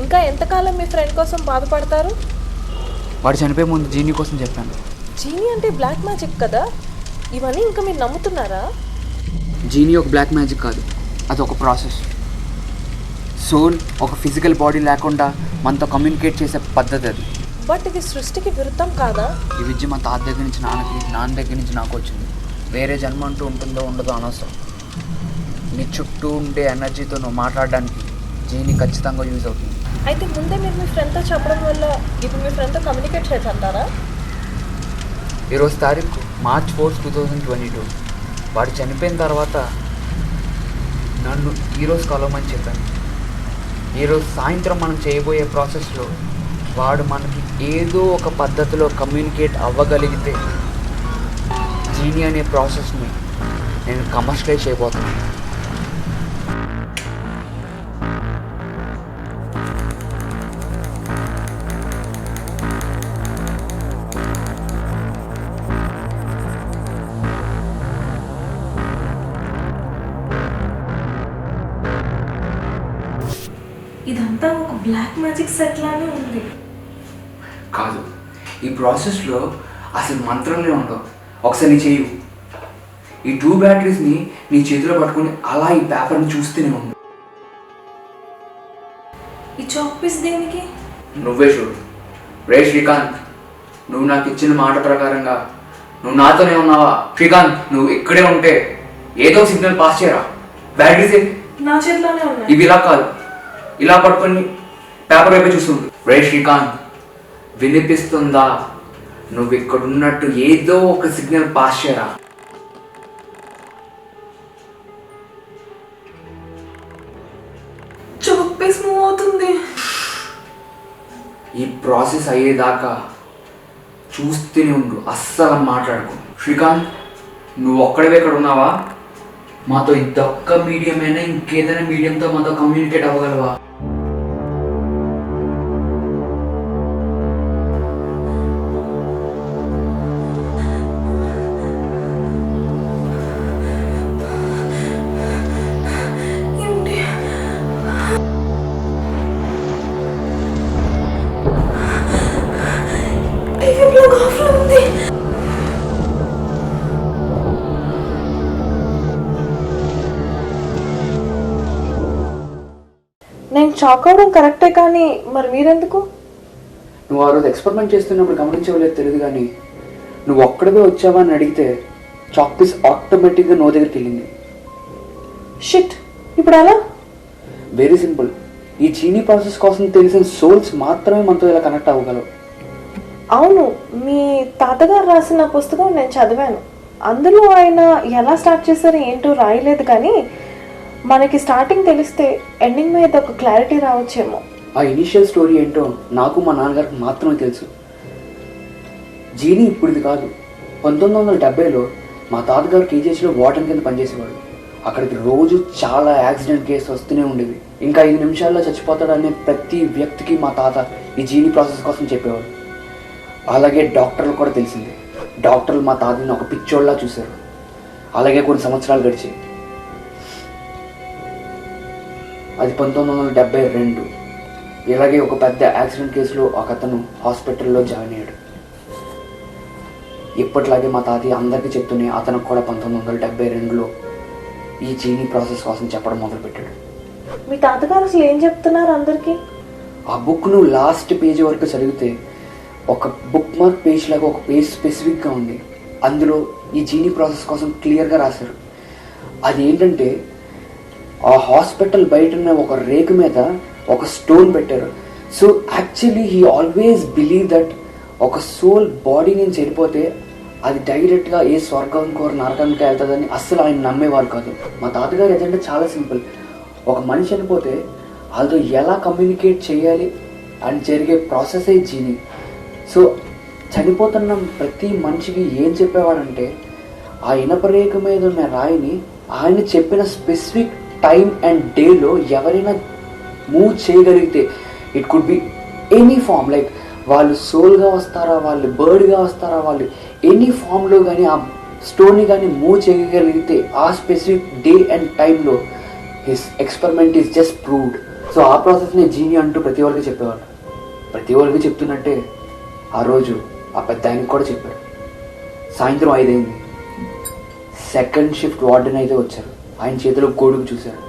ఇంకా ఎంతకాలం మీ ఫ్రెండ్ కోసం బాధపడతారు? వాడు చనిపోయే ముందు జీనీ కోసం చెప్పాను. జీనీ అంటే బ్లాక్ మ్యాజిక్ కదా, ఇవన్నీ ఇంకా మీరు నమ్ముతున్నారా? జీనీ ఒక బ్లాక్ మ్యాజిక్ కాదు, అది ఒక ప్రాసెస్. సోల్ ఒక ఫిజికల్ బాడీ లేకుండా మనతో కమ్యూనికేట్ చేసే పద్ధతి అది. బట్ ఇది సృష్టికి విరుద్ధం కాదా? ఈ విద్య మా తాత దగ్గర నుంచి నాన్నకి, నాన్న దగ్గర నుంచి నాకు వచ్చింది. వేరే జన్మ అంటూ ఉంటుందో ఉండదో అనవసరం. నీ చుట్టూ ఉండే ఎనర్జీతో నువ్వు మాట్లాడడానికి జీనీ ఖచ్చితంగా యూజ్ అవుతుంది. అయితే ముందే మీరు మీ ఫ్రెండ్తో చెప్పడం వల్ల ఇప్పుడు మీ ఫ్రెండ్తో కమ్యూనికేట్ చేయొచ్చంటారా? ఈరోజు తారీఖు March 4, 2022. వాడు చనిపోయిన తర్వాత నన్ను ఈరోజు కలవమని చెప్పాను. ఈరోజు సాయంత్రం మనం చేయబోయే ప్రాసెస్లో వాడు మనకి ఏదో ఒక పద్ధతిలో కమ్యూనికేట్ అవ్వగలిగితే జీనీ అనే ప్రాసెస్ని నేను కమర్షియలైజ్ చేయబోతున్నాను. ఇదంతా ఒక బ్లాక్ మ్యాజిక్ సెట్ లానే ఉంది. కాదు, ఈ ప్రాసెస్లో అసలు మంత్రంలో ఉండవు. ఒకసారి నీ చేయు. ఈ 2 బ్యాటరీస్ని నీ చేతిలో పట్టుకొని అలా ఈ పేపర్ని చూస్తూనే ఉండు. ఈ చాక్ పీస్ దేనికి? నువ్వే చూడు. రే శ్రీకాంత్, నువ్వు నాకు ఇచ్చిన మాట ప్రకారంగా నువ్వు నాతోనే ఉన్నావా? శ్రీకాంత్, నువ్వు ఇక్కడే ఉంటే ఏదో సిగ్నల్ పాస్ చేయరా. బ్యాటరీస్ నా చేతిలోనే ఉన్నాయి. ఇవి ఇలా కాదు, ఇలా పట్టుకొని పేపర్ వైపు చూస్తుంది. రే శ్రీకాంత్, వినిపిస్తుందా? నువ్వు ఇక్కడ ఉన్నట్టు ఏదో ఒక సిగ్నల్ పాస్ చేయరా. చాక్ పీస్ మూవ్ అవుతుంది. ఈ ప్రాసెస్ అయ్యేదాకా చూస్తూనే ఉండు, అస్సలు మాట్లాడుకో. శ్రీకాంత్, నువ్వు ఒక్కడవే ఇక్కడ ఉన్నావా? మాతో ఇదొక్క మీడియమైనా ఇంకేదైనా మీడియంతో మాతో కమ్యూనికేట్ అవ్వగలవా? నేను షాక్ అవడం కరెక్టే, కానీ మరి మీరెందుకు? నువ్వు ఆ రోజు ఎక్స్పెరిమెంట్ చేస్తున్నప్పుడు గమనించవలేదు తెలియదు, కానీ నువ్వు ఒక్కడవే వచ్చావా అని అడిగితే చాక్ పీస్ ఆటోమేటిక్గా నో దగ్గరికి వెళ్ళింది. షిట్, ఇప్పుడు ఎలా? Very simple. ఈ జీనీ ప్రాసెస్ కోసం తెలిసిన సోల్స్ మాత్రమే మనతో ఇలా కనెక్ట్ అవ్వగలవు. అవును, మీ తాతగారు రాసిన పుస్తకం నేను చదివాను. అందులో ఆయన ఎలా స్టార్ట్ చేశారో ఏంటో రాయలేదు, కానీ మనకి స్టార్టింగ్ తెలిస్తే ఎండింగ్ మీద ఒక క్లారిటీ రావచ్చేమో. ఆ ఇనిషియల్ స్టోరీ ఏంటో నాకు మా నాన్నగారికి మాత్రమే తెలుసు. జీనీ ఇప్పుడుది కాదు. 1970లో మా తాతగారు కేజీహెచ్లో వార్డెన్ కింద పనిచేసేవాడు. అక్కడికి రోజు చాలా యాక్సిడెంట్ కేసు వస్తూనే ఉండేవి. ఇంకా 5 నిమిషాల్లో చచ్చిపోతాడనే ప్రతి వ్యక్తికి మా తాత ఈ జీనీ ప్రాసెస్ కోసం చెప్పేవాడు. అలాగే డాక్టర్లు కూడా తెలిసింది. డాక్టర్లు మా తాతని ఒక పిచ్చోళ్ళలా చూశారు. అలాగే కొన్ని సంవత్సరాలు గడిచాయి. అది 1972. ఇలాగే ఒక పెద్ద యాక్సిడెంట్ కేసులో ఒక అతను హాస్పిటల్లో జాయిన్ అయ్యాడు. ఇప్పట్లాగే మా తాతయ్య అందరికీ చెప్తూనే అతనికి కూడా 1972లో ఈ జీనీ ప్రాసెస్ కోసం చెప్పడం మొదలుపెట్టాడు. మీ తాతగారు అసలు ఏం చెప్తున్నారు అందరికీ? ఆ బుక్ నువ్వు లాస్ట్ పేజీ వరకు చదివితే ఒక బుక్ మార్క్ పేజ్ లాగా ఒక పేజ్ స్పెసిఫిక్గా ఉంది. అందులో ఈ జీనీ ప్రాసెస్ కోసం క్లియర్గా రాశారు. అది ఏంటంటే, ఆ హాస్పిటల్ బయట ఉన్న ఒక రేకు మీద ఒక స్టోన్ పెట్టారు. So actually he always believe that ఒక సోల్ బాడీ నుంచి వెళ్ళిపోతే అది డైరెక్ట్గా ఏ స్వర్గానికి నరకానికి వెళ్తుందని అస్సలు ఆయన నమ్మేవారు కాదు. మా తాతగారు ఏదంటే చాలా సింపుల్. ఒక మనిషి చనిపోతే వాళ్ళతో ఎలా కమ్యూనికేట్ చేయాలి అని జరిగే ప్రాసెసే జీనీ. సో చనిపోతున్న ప్రతి మనిషికి ఏం చెప్పేవాడంటే, ఆ ఇనపరేఖ మీద ఉన్న రాయిని ఆయన చెప్పిన స్పెసిఫిక్ టైం అండ్ డేలో ఎవరైనా మూవ్ చేయగలిగితే, it could be any form, like వాళ్ళు సోల్గా వస్తారా, వాళ్ళు బర్డ్గా వస్తారా, వాళ్ళు ఎనీ ఫామ్లో కానీ ఆ స్టోన్ని కానీ మూవ్ చేయగలిగితే ఆ స్పెసిఫిక్ డే అండ్ టైంలో his experiment is just proved. So ఆ ప్రాసెస్ని జీని అంటూ ప్రతి ఒక్కరికి చెప్పేవాడు. ప్రతి ఒక్కరికి చెప్తున్నట్టే ఆ రోజు ఆ పెద్ద ఆయనకి కూడా చెప్పాడు. సాయంత్రం 5 అయింది. సెకండ్ షిఫ్ట్ వార్డెన్ అయితే వచ్చారు. ఆయన చేతిలో గొడుగు చూశారు.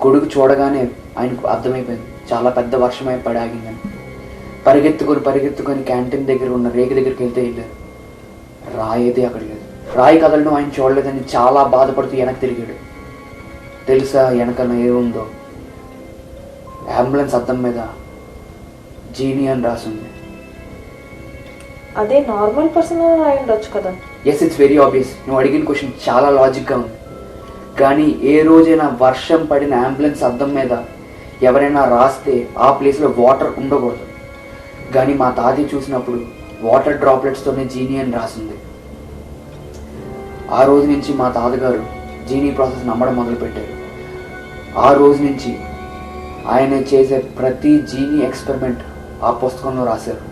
గొడుగు చూడగానే ఆయనకు అర్థమైపోయింది చాలా పెద్ద వర్షమే పడి ఆగిందని. పరిగెత్తుకొని క్యాంటీన్ దగ్గర ఉన్న రేకు దగ్గరికి వెళ్ళారు. రాయి అయితే అక్కడికి లేదు. రాయి కదలడం ఆయన చూడలేదని చాలా బాధపడుతూ వెనక్కి తిరిగాడు. తెలుసా వెనకన ఏముందో? అంబులెన్స్ అద్దం మీద జీని అని రాసింది. అదే నార్మల్ పర్సన్ రాయి ఉండొచ్చు కదా. Yes, it's very obvious. నువ్వు అడిగిన క్వశ్చన్ చాలా లాజిక్గా ఉంది. కానీ ఏ రోజైనా వర్షం పడిన అంబులెన్స్ అద్దం మీద ఎవరైనా రాస్తే ఆ ప్లేస్లో వాటర్ ఉండకూడదు. కానీ మా తాతయ్య చూసినప్పుడు వాటర్ డ్రాప్లెట్స్తోనే జీని అని రాసింది. ఆ రోజు నుంచి మా తాతగారు జీనీ ప్రాసెస్ నమ్మడం మొదలుపెట్టారు. ఆ రోజు నుంచి ఆయన చేసే ప్రతి జీనీ ఎక్స్పెరిమెంట్ ఆ పుస్తకంలో రాశారు.